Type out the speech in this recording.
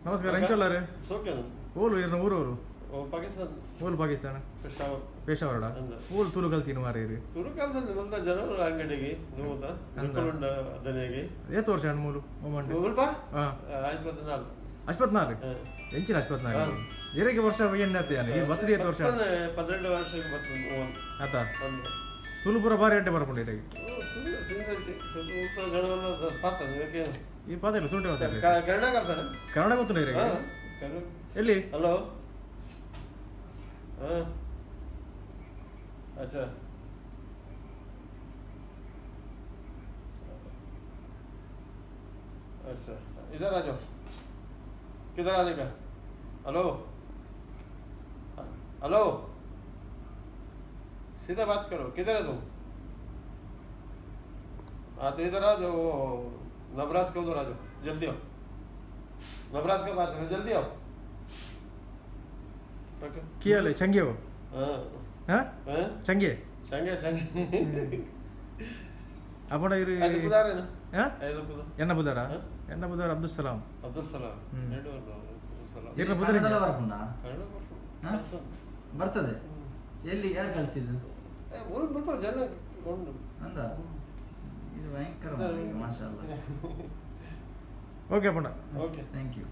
ನಮಸ್ಕಾರ ಎಂಚಲ್ಲಾರೆ ಸೋಕೆನು ಓಲು ಇರ್ನ ಊರವರು ಓ ಪಾಕಿಸ್ತಾನ ಓಲು ಪಾಕಿಸ್ತಾನ ಪೆಶಾವರ್ ಪೇಶಾವರಡ ಓಲು ತುಳು ಕಲ್ತೀನಿ ಮಾರೇರಿ ತುಳು ಕಲ್ಸಂದು ಮೊದಲ ಜನರು ಅಂಗಡಿಗೆ ನೂತ ನಿಕ್ಕುಂಡ ದನೆಗೆ ಏತು ವರ್ಷ ಅನ್ಮೂಲು ಮೊಮ್ಮಂಡು ಸ್ವಲ್ಪ 54 ಅಶ್ಪತ್ನಾರು ಎಂಚಿನ ಅಶ್ಪತ್ನಾರು ಏರಿಗೆ ವರ್ಷ ಎಣ್ಣೆ ಈ ಬತ್ರಿ ಏತು ವರ್ಷ 12 ವರ್ಷಕ್ಕೆ ಬರ್ತದೆ ಆತ ತುಳು ಪೂರ ಬಾರಿ ಅಡ್ಡೆ ಬರ್ಕೊಂಡಿರಿ ಈ ಪಾತ ಇಲ್ಲ ತುಂಟೆ ಕನ್ನಡ ಕಲ್ತಾನೆ ಕನ್ನಡ ಗೊತ್ತು ಎಲ್ಲಿ ಹಲೋ अच्छा अच्छा इधर आ जाओ किधर आने का हेलो हेलो सीधा बात करो किधर है तुम हाँ तो इधर आ जाओ नबराज के उधर आ जाओ जल्दी आओ नबराज के पास है जल्दी आओ किया ले चंगे हो हाँ चंगे चंगे चंगे अपना इरे ऐसे बुधार है ना हाँ ऐसे बुधार एन्ना बुधारा एन्ना बुधार अब्दुल सलाम ಇರ್ನ ಬುಧರ ಕನ್ನಡ ಬರ್ಕೊಂಡ ಕನ್ನಡ ಬರ್ತದೆ ಎಲ್ಲಿ ಯಾರು ಕಳಿಸಿದ್ದು ಬಿಟ್ಟು ಜನ ಕೊಂಡು ಅಂದ ಇದು ಭಯಂಕರ ಮಾಷಾ ಅಲ್ಲಾ okay Appanna okay thank you